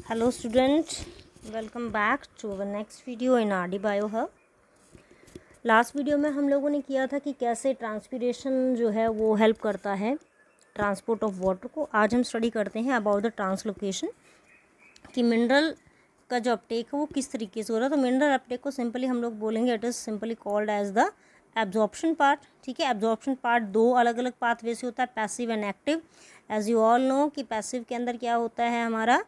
Hello student, welcome back to our next video in RD Bio Hub। Last video में हम लोगों ने किया था कि कैसे ट्रांसपीरेशन जो है वो हेल्प करता है ट्रांसपोर्ट ऑफ वाटर को। आज हम स्टडी करते हैं अबाउट द ट्रांसलोकेशन कि मिनरल का जो अपटेक है वो किस तरीके से हो रहा है। तो मिनरल अपटेक को सिंपली हम लोग बोलेंगे it is simply called as the absorption part. ठीक है, एब्जॉर्प्शन पार्ट दो अलग अलग पाथवे से होता है, passive and active. As you all know कि पैसिव के अंदर क्या होता है हमारा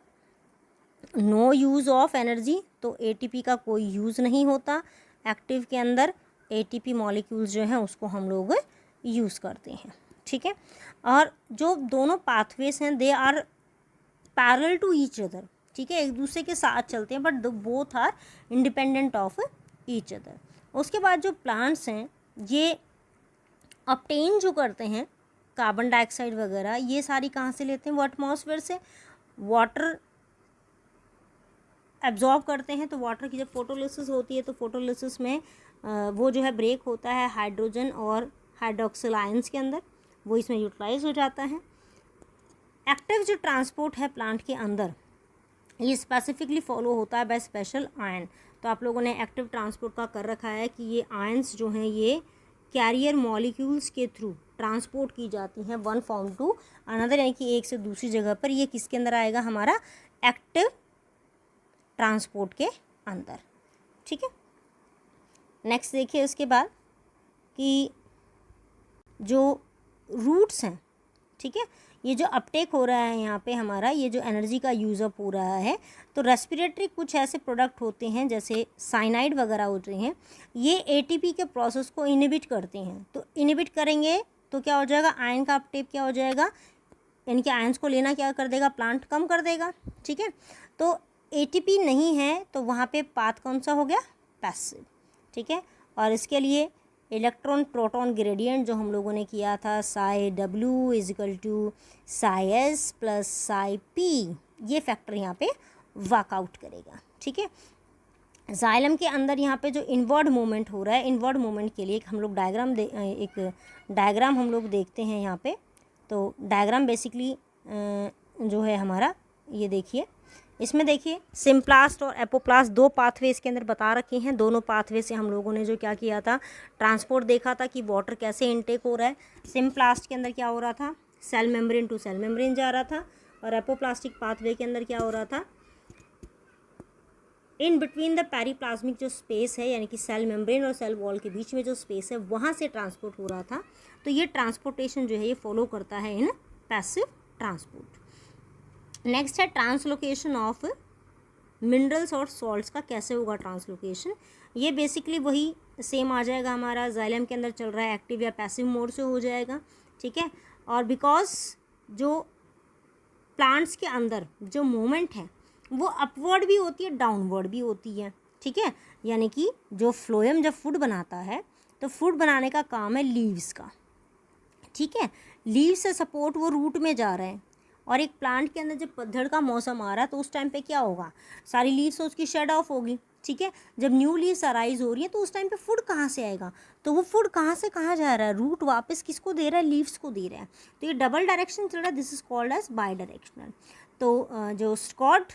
नो यूज़ ऑफ एनर्जी, तो एटीपी का कोई यूज़ नहीं होता। एक्टिव के अंदर एटीपी मॉलिक्यूल्स जो हैं उसको हम लोग यूज़ करते हैं। ठीक है, और जो दोनों पाथवेज हैं they are parallel to each other. ठीक है, एक दूसरे के साथ चलते हैं but both are independent of each other. उसके बाद जो प्लांट्स हैं ये ऑब्टेन जो करते हैं कार्बन डाइऑक्साइड वगैरह, ये सारी कहाँ से लेते हैं? वो एटमॉस्फेयर से वाटर एब्जॉर्ब करते हैं। तो वाटर की जब फोटोलिसिस होती है तो फोटोलिसिस में वो जो है ब्रेक होता है हाइड्रोजन और हाइड्रोक्सिल आयंस के अंदर, वो इसमें यूटिलाइज हो जाता है। एक्टिव जो ट्रांसपोर्ट है प्लांट के अंदर ये स्पेसिफिकली फॉलो होता है बाय स्पेशल आयन। तो आप लोगों ने एक्टिव ट्रांसपोर्ट का कर रखा है कि ये आयंस जो हैं ये कैरियर मॉलिक्यूल्स के थ्रू ट्रांसपोर्ट की जाती हैं वन फॉर्म टू अनदर, यानी कि एक से दूसरी जगह पर। ये किसके अंदर आएगा? हमारा एक्टिव ट्रांसपोर्ट के अंदर। ठीक है, नेक्स्ट देखिए उसके बाद कि जो रूट्स हैं, ठीक है, ये जो अपटेक हो रहा है यहाँ पे हमारा, ये जो एनर्जी का यूज़ अप हो रहा है, तो रेस्पिरेटरी कुछ ऐसे प्रोडक्ट होते हैं जैसे साइनाइड वगैरह होते हैं, ये एटीपी के प्रोसेस को इनहिबिट करते हैं। तो इनहिबिट करेंगे तो क्या हो जाएगा? आयन का अपटेक क्या हो जाएगा? यानी कि आयंस को लेना क्या कर देगा? प्लांट कम कर देगा। ठीक है, तो एटीपी नहीं है तो वहाँ पे पाथ कौन सा हो गया? पैसिव। ठीक है, और इसके लिए इलेक्ट्रॉन प्रोटॉन ग्रेडियंट जो हम लोगों ने किया था साई डब्ल्यू is equal to psi s plus psi p, ये फैक्टर यहाँ पे वर्कआउट करेगा। ठीक है, जाइलम के अंदर यहाँ पे जो इनवर्ड मूवमेंट हो रहा है, इनवर्ड मूवमेंट के लिए हम लोग एक डायग्राम हम लोग देखते हैं यहाँ पे। तो डायग्राम बेसिकली जो है हमारा, ये देखिए, इसमें देखिए सिम्प्लास्ट और एपोप्लास्ट दो पाथवे इसके अंदर बता रखे हैं। दोनों पाथवे से हम लोगों ने जो क्या किया था, ट्रांसपोर्ट देखा था कि वाटर कैसे इनटेक हो रहा है। सिम्प्लास्ट के अंदर क्या हो रहा था? Cell membrane to cell membrane जा रहा था, और एपोप्लास्टिक पाथवे के अंदर क्या हो रहा था? इन बिटवीन द पेरीप्लाज्मिक जो स्पेस है, यानी कि सेल मेम्ब्रेन और सेल वॉल के बीच में जो स्पेस है वहाँ से ट्रांसपोर्ट हो रहा था। तो ये ट्रांसपोर्टेशन जो है ये फॉलो करता है इन पैसिव ट्रांसपोर्ट। नेक्स्ट है ट्रांसलोकेशन ऑफ मिनरल्स और सॉल्ट्स का कैसे होगा ट्रांसलोकेशन। ये बेसिकली वही सेम आ जाएगा हमारा, जाइलम के अंदर चल रहा है एक्टिव या पैसिव मोड से हो जाएगा। ठीक है, और बिकॉज जो प्लांट्स के अंदर जो मूवमेंट है वो अपवर्ड भी होती है डाउनवर्ड भी होती है। ठीक है, यानी कि जो फ्लोएम जब फूड बनाता है तो फूड बनाने का काम है लीव्स का। ठीक है, लीव्स से सपोर्ट वो रूट में जा रहे हैं, और एक प्लांट के अंदर जब पतझड़ का मौसम आ रहा है तो उस टाइम पे क्या होगा? सारी लीव्स उसकी शेड ऑफ होगी। ठीक है, जब न्यू लीव्स अराइज हो रही है तो उस टाइम पे फूड कहाँ से आएगा? तो वो फूड कहाँ से कहाँ जा रहा है? रूट वापस किसको दे रहा है? लीव्स को दे रहा है। तो ये डबल डायरेक्शन चल रहा है, this is called as bidirectional. तो जो स्कॉट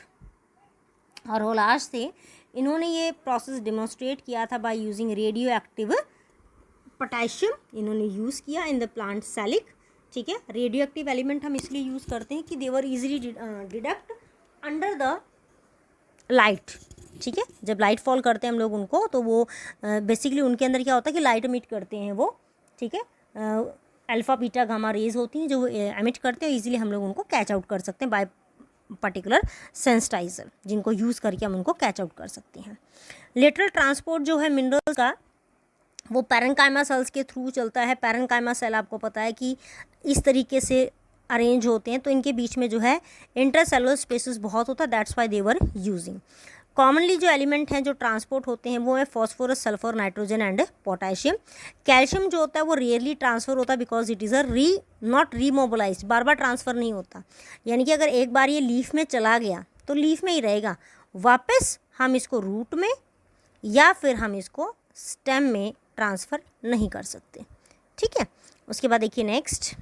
और होलाश थे, इन्होंने ये प्रोसेस डिमॉन्स्ट्रेट किया था by using radio active potassium इन्होंने यूज़ किया इन द प्लांट सेलिक। ठीक है, रेडियो एक्टिव एलिमेंट हम इसलिए यूज़ करते हैं कि they were easily deduct under the light. ठीक है, जब लाइट फॉल करते हैं हम लोग उनको, तो वो बेसिकली उनके अंदर क्या होता है कि लाइट एमिट करते हैं वो। ठीक है, अल्फ़ा बीटा गामा रेज होती हैं जो एमिट करते हैं, इजीली हम लोग उनको कैच आउट कर सकते हैं बाय पर्टिकुलर सेंसिटाइजर, जिनको यूज़ करके हम उनको कैच आउट कर सकते हैं। लेटरल ट्रांसपोर्ट जो है मिनरल्स का वो पैरेन्काइमा सेल्स के थ्रू चलता है। पैरेन्काइमा सेल आपको पता है कि इस तरीके से अरेंज होते हैं, तो इनके बीच में जो है इंटरसेलुलर स्पेसेस बहुत होता है, that's why they were using. Commonly जो एलिमेंट हैं जो ट्रांसपोर्ट होते हैं वो है phosphorus, sulphur, nitrogen and potassium. Calcium जो होता है वो रेयरली ट्रांसफ़र होता है because it is a not remobilised, बार बार ट्रांसफ़र नहीं होता। यानी कि अगर एक बार ये लीफ में चला गया तो लीफ में ही रहेगा, वापस हम इसको रूट में या फिर हम इसको स्टेम में ट्रांसफ़र नहीं कर सकते। ठीक है, उसके बाद देखिए नेक्स्ट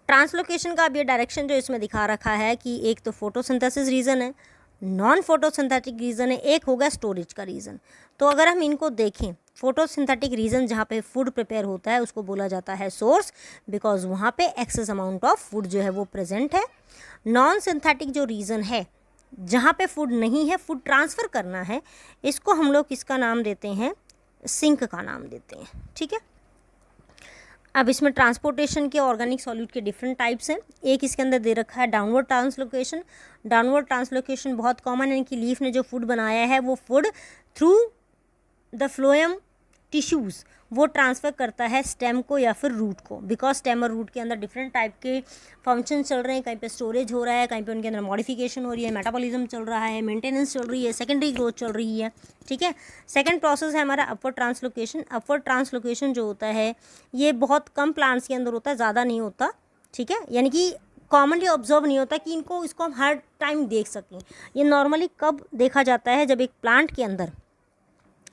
ट्रांसलोकेशन का अब ये डायरेक्शन जो इसमें दिखा रखा है कि एक तो फोटोसिंथेसिस रीज़न है, नॉन फोटोसिंथेटिक रीज़न है, एक होगा स्टोरेज का रीज़न। तो अगर हम इनको देखें, फोटोसिंथेटिक रीज़न जहाँ पे फूड प्रिपेयर होता है उसको बोला जाता है सोर्स, बिकॉज वहाँ पे एक्सेस अमाउंट ऑफ फूड जो है वो प्रेजेंट है। नॉन सिंथेटिक जो रीज़न है जहाँ पे फूड नहीं है, फूड ट्रांसफ़र करना है, इसको हम लोग किसका नाम देते हैं, सिंक का नाम देते हैं। ठीक है, अब इसमें ट्रांसपोर्टेशन के ऑर्गेनिक सॉल्यूट के डिफरेंट टाइप्स हैं। एक इसके अंदर दे रखा है डाउनवर्ड ट्रांसलोकेशन। डाउनवर्ड ट्रांसलोकेशन बहुत कॉमन है, कि लीफ ने जो फूड बनाया है वो food through the phloem tissues वो ट्रांसफ़र करता है स्टेम को या फिर रूट को, बिकॉज स्टेम और रूट के अंदर डिफरेंट टाइप के फंक्शन चल रहे हैं। कहीं पे स्टोरेज हो रहा है, कहीं पे उनके अंदर मॉडिफिकेशन हो रही है, मेटाबॉलिज्म चल रहा है, मेंटेनेंस चल रही है, सेकेंडरी ग्रोथ चल रही है। ठीक है, सेकंड प्रोसेस है हमारा अपवर्ड ट्रांसलोकेशन। अपवर्ड ट्रांसलोकेशन जो होता है ये बहुत कम प्लांट्स के अंदर होता है, ज़्यादा नहीं होता। ठीक है, यानी कि कॉमनली ऑब्जर्व नहीं होता कि इसको हम हर टाइम देख सकें। ये नॉर्मली कब देखा जाता है, जब एक प्लांट के अंदर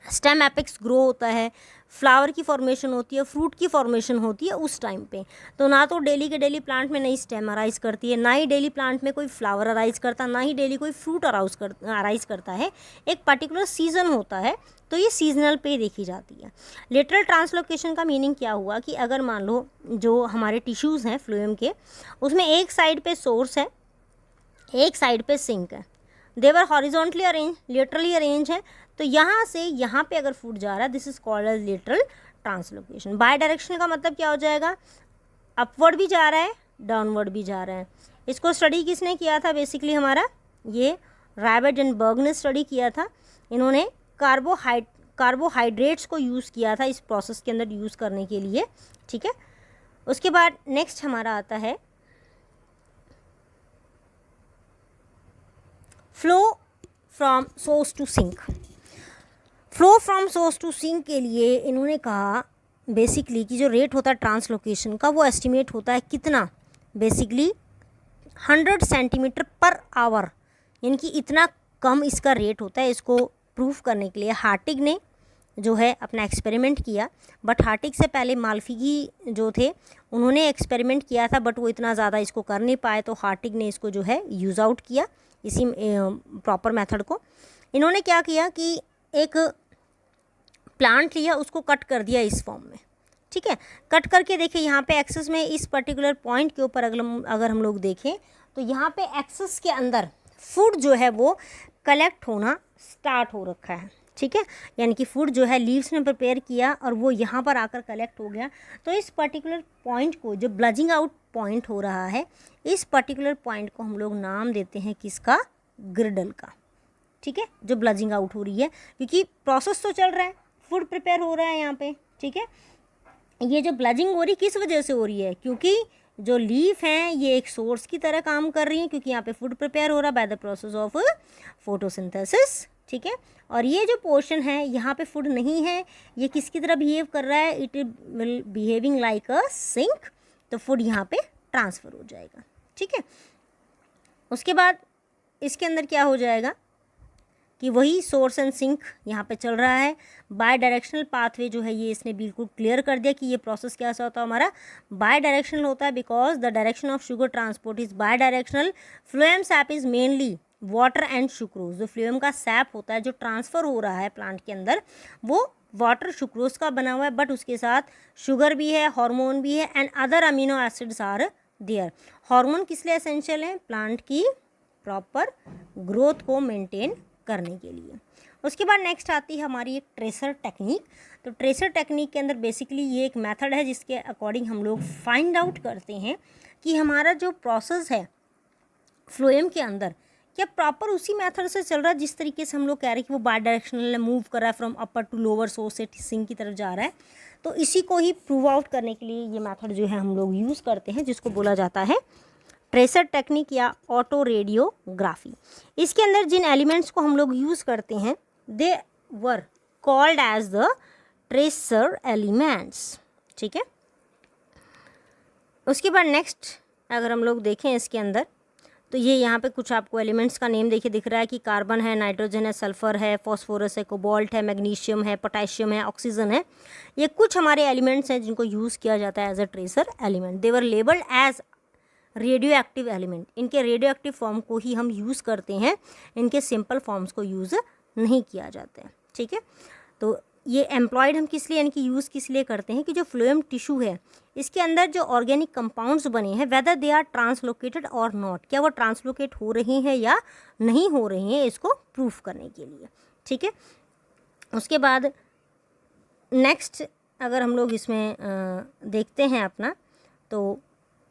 स्टेम एपेक्स ग्रो होता है, फ्लावर की फॉर्मेशन होती है, फ्रूट की फॉर्मेशन होती है, उस टाइम पे। तो ना तो डेली के डेली प्लांट में नई स्टेम अराइज करती है, ना ही डेली प्लांट में कोई फ्लावर अराइज करता, ना ही डेली कोई फ्रूट अराइज करता है। एक पर्टिकुलर सीजन होता है, तो ये सीजनल पे देखी जाती है। लेटरल ट्रांसलोकेशन का मीनिंग क्या हुआ कि अगर मान लो जो हमारे टिश्यूज़ हैं फ्लोएम के, उसमें एक साइड पे सोर्स है, एक साइड पे सिंक है, देवर हॉरिजॉन्टली अरेंज, लेटरली अरेंज है। तो यहाँ से यहाँ पे अगर फूड जा रहा है, this is called as lateral translocation. Bidirectional का मतलब क्या हो जाएगा, अपवर्ड भी जा रहा है, डाउनवर्ड भी जा रहा है। इसको स्टडी किसने किया था, बेसिकली ये रायबर्ट ने स्टडी किया था। इन्होंने कार्बोहाइड्रेट्स को यूज़ किया था इस प्रोसेस के अंदर यूज़ करने के लिए। ठीक है, उसके बाद नेक्स्ट हमारा आता है flow from source to sink. Flow from source to sink के लिए इन्होंने कहा बेसिकली कि जो रेट होता है ट्रांसलोकेशन का वो एस्टिमेट होता है कितना, बेसिकली 100 सेंटीमीटर पर आवर, यानी कि इतना कम इसका रेट होता है। इसको प्रूफ करने के लिए हार्टिग ने जो है अपना एक्सपेरिमेंट किया, बट हार्टिग से पहले माल्फिगी जो थे उन्होंने एक्सपेरिमेंट किया था, बट वो इतना ज़्यादा इसको कर नहीं पाए, तो हार्टिग ने इसको जो है यूज़ आउट किया इसी प्रॉपर मेथड को। इन्होंने क्या किया कि एक प्लांट लिया, उसको कट कर दिया इस फॉर्म में। ठीक है, कट करके देखिए यहाँ पे एक्सेस में इस पर्टिकुलर पॉइंट के ऊपर अगर हम लोग देखें तो यहाँ पे एक्सेस के अंदर फूड जो है वो कलेक्ट होना स्टार्ट हो रखा है। ठीक है, यानी कि फूड जो है लीव्स ने प्रिपेयर किया और वो यहाँ पर आकर कलेक्ट हो गया। तो इस पर्टिकुलर पॉइंट को, जो ब्लजिंग आउट पॉइंट हो रहा है, इस पर्टिकुलर पॉइंट को हम लोग नाम देते हैं किसका, ग्रिडल का। ठीक है, जो ब्लजिंग आउट हो रही है, क्योंकि प्रोसेस तो चल रहा है, फूड प्रिपेयर हो रहा है यहाँ पे। ठीक है, ये जो ब्लजिंग हो रही किस वजह से हो रही है, क्योंकि जो लीफ हैं ये एक सोर्स की तरह काम कर रही हैं, क्योंकि यहाँ पे फूड प्रिपेयर हो रहा है by the process of photosynthesis. ठीक है, और ये जो पोर्शन है यहाँ पे फूड नहीं है, ये किसकी तरह बिहेव कर रहा है, it will behaving like a sink. तो फूड यहाँ पे ट्रांसफ़र हो जाएगा। ठीक है, उसके बाद इसके अंदर क्या हो जाएगा कि वही सोर्स एंड सिंक यहाँ पे चल रहा है। बाय डायरेक्शनल पाथवे जो है ये इसने बिल्कुल क्लियर कर दिया कि ये प्रोसेस कैसा होता है, हमारा बाय डायरेक्शनल होता है, because the direction of sugar transport is by directional. Phloem SAP is mainly water and sucrose. जो फ्लोएम का सैप होता है जो ट्रांसफ़र हो रहा है प्लांट के अंदर, वो वाटर सुक्रोज का बना हुआ है, बट उसके साथ शुगर भी है, हार्मोन भी है, and other amino acids are there. Hormone किस लिए एसेंशियल है, प्लांट की प्रॉपर ग्रोथ को मेंटेन करने के लिए। उसके बाद नेक्स्ट आती है हमारी एक ट्रेसर टेक्निक। तो ट्रेसर टेक्निक के अंदर बेसिकली ये एक मेथड है जिसके अकॉर्डिंग हम लोग फाइंड आउट करते हैं कि हमारा जो प्रोसेस है फ्लोएम के अंदर क्या प्रॉपर उसी मेथड से चल रहा है जिस तरीके से हम लोग कह रहे हैं कि वो बाय डायरेक्शनल मूव कर रहा है, from upper two lower source से सिंक की तरफ जा रहा है। तो इसी को ही प्रूव आउट करने के लिए ये मेथड जो है हम लोग यूज़ करते हैं, जिसको बोला जाता है ट्रेसर टेक्निक या ऑटो रेडियोग्राफी। इसके अंदर जिन एलिमेंट्स को हम लोग यूज़ करते हैं they were called as the tracer elements. ठीक है, उसके बाद नेक्स्ट अगर हम लोग देखें इसके अंदर तो ये यहाँ पे कुछ आपको एलिमेंट्स का नेम देखिए दिख रहा है कि कार्बन है, नाइट्रोजन है, सल्फर है, फॉस्फोरस है, कोबाल्ट है, मैग्नीशियम है, पोटेशियम है, ऑक्सीजन है। ये कुछ हमारे एलिमेंट्स हैं जिनको यूज़ किया जाता है as a tracer element. They were labelled as radioactive element, इनके रेडियो एक्टिव फॉर्म को ही हम यूज़ करते हैं, इनके सिंपल फॉर्म्स को यूज़ नहीं किया जाता है, ठीक है। तो ये एम्प्लॉयड हम किस लिए यानी कि यूज़ किस लिए करते हैं कि जो फ्लोएम टिश्यू है इसके अंदर जो ऑर्गेनिक कंपाउंड्स बने हैं वेदर दे आर ट्रांसलोकेटेड और नॉट, क्या वो ट्रांसलोकेट हो रहे हैं या नहीं हो रहे हैं, इसको प्रूफ करने के लिए, ठीक है। उसके बाद नेक्स्ट अगर हम लोग इसमें देखते हैं अपना, तो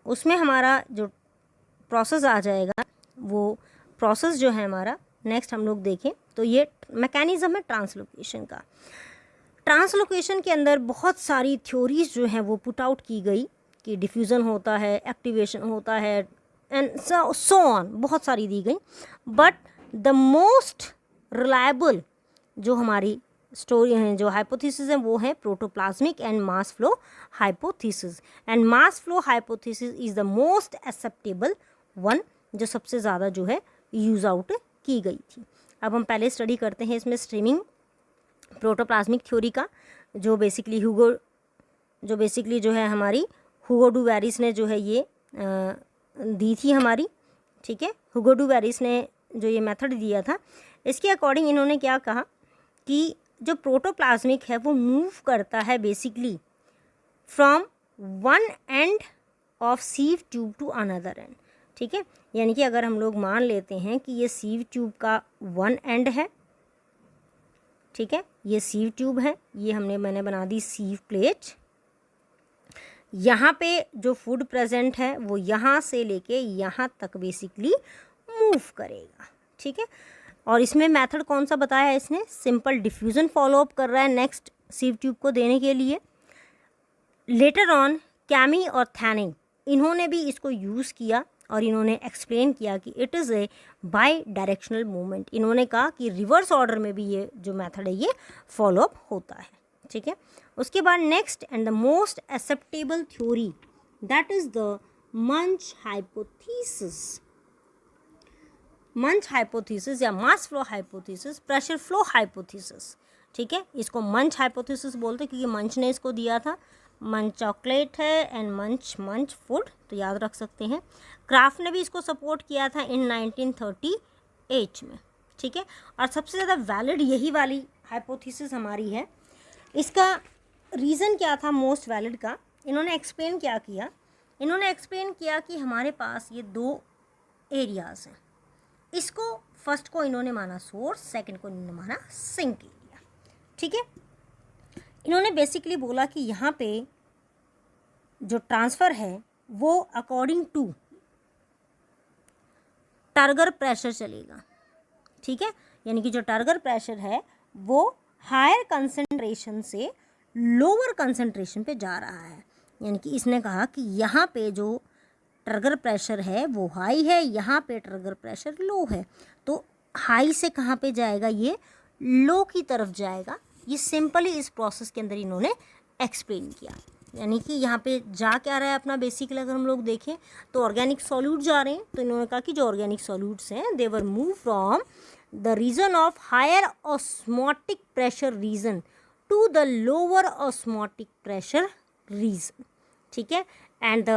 उसमें हमारा जो प्रोसेस आ जाएगा, वो प्रोसेस जो है हमारा नेक्स्ट हम लोग देखें तो ये मैकेनिज़्म है ट्रांसलोकेशन का। ट्रांसलोकेशन के अंदर बहुत सारी थ्योरीज जो हैं वो पुट आउट की गई कि डिफ्यूज़न होता है, एक्टिवेशन होता है एंड सो ऑन, बहुत सारी दी गई। बट द मोस्ट रिलायबल जो हमारी स्टोरी है, जो हाइपोथेसिस है, वो है protoplasmic and mass flow hypothesis. And mass flow hypothesis is the most acceptable one, जो सबसे ज़्यादा जो है यूज़ आउट की गई थी। अब हम पहले स्टडी करते हैं इसमें स्ट्रीमिंग प्रोटोप्लाज्मिक थ्योरी का, जो बेसिकली जो है हमारी हुगो डू वेरिस ने जो है ये दी थी हमारी, ठीक है। हुगो डू वेरिस ने जो ये मेथड दिया था, इसके अकॉर्डिंग इन्होंने क्या कहा कि जो प्रोटोप्लाज्मिक है वो मूव करता है basically from one end of sieve tube to another end, ठीक है। यानी कि अगर हम लोग मान लेते हैं कि ये सीव ट्यूब का वन एंड है, ठीक है, ये सीव ट्यूब है, ये मैंने बना दी सीव प्लेट, यहाँ पे जो फूड प्रेजेंट है वो यहाँ से लेके यहाँ तक बेसिकली मूव करेगा, ठीक है। और इसमें मेथड कौन सा बताया है इसने, सिंपल डिफ्यूज़न फॉलोअप कर रहा है नेक्स्ट सीव ट्यूब को देने के लिए। लेटर ऑन कैमी और थैनिंग इन्होंने भी इसको यूज़ किया और इन्होंने एक्सप्लेन किया कि it is a by directional movement. इन्होंने कहा कि रिवर्स ऑर्डर में भी ये जो मेथड है ये फॉलोअप होता है, ठीक है। उसके बाद next and the most acceptable theory that is the मंच हाइपोथेसिस। मंच हाइपोथेसिस या mass flow hypothesis, pressure flow hypothesis, ठीक है। इसको मंच हाइपोथेसिस बोलते हैं क्योंकि मंच ने इसको दिया था। मंच चॉकलेट है एंड मंच फूड, तो याद रख सकते हैं। क्राफ्ट ने भी इसको सपोर्ट किया था इन 1938 में, ठीक है। और सबसे ज़्यादा वैलिड यही वाली हाइपोथेसिस हमारी है। इसका रीज़न क्या था मोस्ट वैलिड का, इन्होंने एक्सप्लेन क्या किया, इन्होंने एक्सप्लेन किया कि हमारे पास ये दो एरियाज़ हैं, इसको फर्स्ट को इन्होंने माना सोर्स, सेकंड को इन्होंने माना सिंक एरिया, ठीक है। इन्होंने बेसिकली बोला कि यहाँ पे जो ट्रांसफ़र है वो अकॉर्डिंग टू टर्गर प्रेशर चलेगा, ठीक है। यानी कि जो टर्गर प्रेशर है वो हायर कंसंट्रेशन से लोअर कंसंट्रेशन पे जा रहा है। यानी कि इसने कहा कि यहाँ पे जो टर्गर प्रेशर है वो हाई है, यहाँ पे टर्गर प्रेशर लो है, तो हाई से कहाँ पे जाएगा, ये लो की तरफ जाएगा। ये सिंपली इस प्रोसेस के अंदर इन्होंने एक्सप्लेन किया। यानी कि यहाँ पे जा क्या रहा है अपना बेसिकली अगर हम लोग देखें तो ऑर्गेनिक सॉल्यूट जा रहे हैं, तो इन्होंने कहा कि जो ऑर्गेनिक सॉल्यूट्स हैं they were move from the region of higher osmotic pressure region to the lower osmotic pressure region, ठीक है। And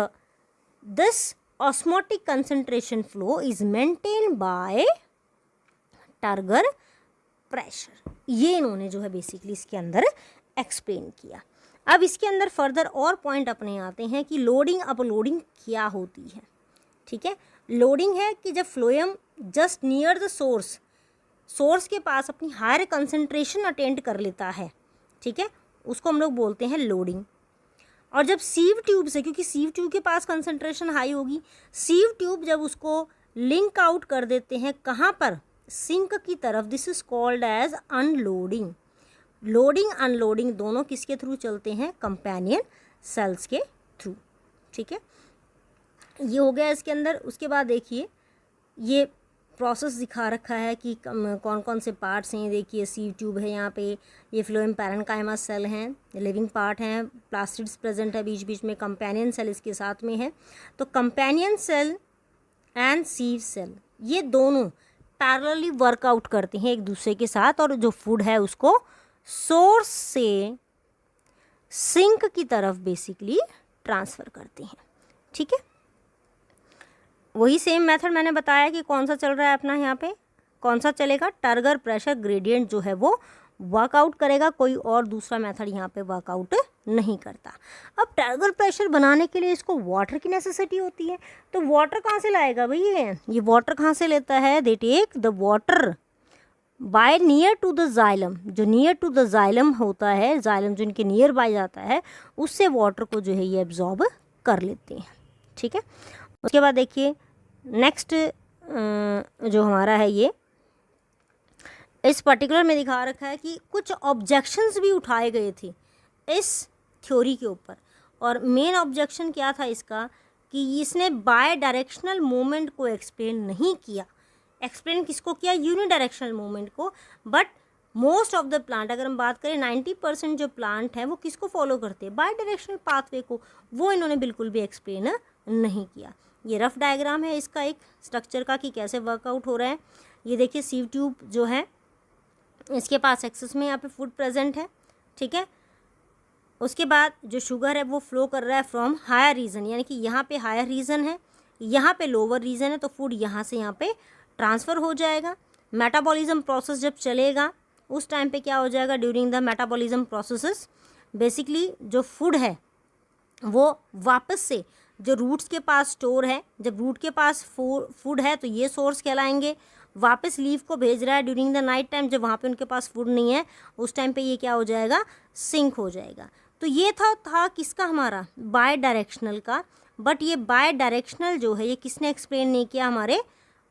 this osmotic concentration flow is maintain by turgor pressure. ये इन्होंने जो है बेसिकली इसके अंदर एक्सप्लेन किया। अब इसके अंदर फर्दर और पॉइंट अपने आते हैं कि लोडिंग अपलोडिंग क्या होती है, ठीक है। लोडिंग है कि जब phloem just near the source के पास अपनी हायर कंसंट्रेशन अटेंड कर लेता है, ठीक है, उसको हम लोग बोलते हैं लोडिंग। और जब सीव ट्यूब से, क्योंकि सीव ट्यूब के पास कंसंट्रेशन हाई होगी, सीव ट्यूब जब उसको लिंक आउट कर देते हैं कहाँ पर, सिंक की तरफ, this is called as unloading. Loading unloading दोनों किसके थ्रू चलते हैं, कंपेनियन सेल्स के थ्रू, ठीक है। ये हो गया इसके अंदर। उसके बाद देखिए ये प्रोसेस दिखा रखा है कि कौन कौन से पार्ट्स हैं। देखिए सीव ट्यूब है यहाँ पे, ये फ्लोएम पैरेन्काइमा सेल हैं, लिविंग पार्ट हैं, प्लास्टिड्स प्रेजेंट है बीच बीच में, कंपेनियन सेल इसके साथ में है। तो कंपेनियन सेल एंड सीव सेल ये दोनों पैरेलली वर्कआउट करते हैं एक दूसरे के साथ, और जो फूड है उसको सोर्स से सिंक की तरफ बेसिकली ट्रांसफ़र करते हैं, ठीक है। वही सेम मेथड मैंने बताया कि कौन सा चल रहा है अपना यहाँ पे, कौन सा चलेगा, टर्गर प्रेशर ग्रेडियंट जो है वो वर्कआउट करेगा, कोई और दूसरा मेथड यहाँ पे वर्कआउट नहीं करता। अब टर्गर प्रेशर बनाने के लिए इसको वाटर की नेसेसिटी होती है, तो वाटर कहाँ से लाएगा भाई, ये वाटर कहाँ से लेता है, they take the water by near to the xylem, जो नियर टू द जाइलम होता है, जाइलम जो इनके नियर बाय जाता है, उससे वाटर को जो है ये एब्जॉर्ब कर लेते हैं। ठीक है, उसके बाद देखिए नेक्स्ट जो हमारा है ये इस पर्टिकुलर में दिखा रखा है कि कुछ ऑब्जेक्शंस भी उठाए गए थे इस थ्योरी के ऊपर, और मेन ऑब्जेक्शन क्या था इसका कि इसने बाय डायरेक्शनल मूवमेंट को एक्सप्लेन नहीं किया। एक्सप्लेन किसको किया, यूनिडायरेक्शनल मूवमेंट को, but most of the plant, अगर हम बात करें 90% जो प्लांट है वो किसको फॉलो करते हैं, बाय डायरेक्शनल पाथवे को, वो इन्होंने बिल्कुल भी एक्सप्लेन नहीं किया। ये रफ डायग्राम है इसका एक स्ट्रक्चर का कि कैसे वर्कआउट हो रहा है। ये देखिए सीव ट्यूब जो है इसके पास एक्सेस में यहाँ पे फूड प्रेजेंट है। ठीक है, उसके बाद जो शुगर है वो फ्लो कर रहा है फ्रॉम हायर रीजन, यानी कि यहाँ पे हायर रीजन है, यहाँ पे लोअर रीजन है, तो फूड यहाँ से यहाँ पे ट्रांसफ़र हो जाएगा। मेटाबॉलिज्म प्रोसेस जब चलेगा उस टाइम पे क्या हो जाएगा, during the metabolism processes basically जो फूड है वो वापस से जो रूट्स के पास स्टोर है, जब रूट के पास फूड है तो ये सोर्स कहलाएंगे, वापस लीफ को भेज रहा है ड्यूरिंग द नाइट टाइम, जब वहाँ पे उनके पास फूड नहीं है उस टाइम पे ये क्या हो जाएगा, सिंक हो जाएगा। तो ये था किसका, हमारा बाय डायरेक्शनल का, बट ये बाय डायरेक्शनल जो है ये किसने एक्सप्लेन नहीं किया, हमारे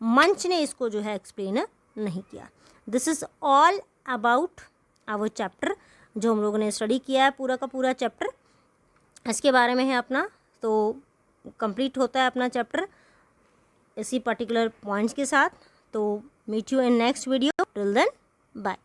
मंच ने इसको जो है एक्सप्लेन नहीं किया। This is all about our chapter, जो हम लोगों ने स्टडी किया है पूरा का पूरा चैप्टर, इसके बारे में है अपना, तो कंप्लीट होता है अपना चैप्टर इसी पर्टिकुलर पॉइंट्स के साथ। तो meet you in next video, till then bye.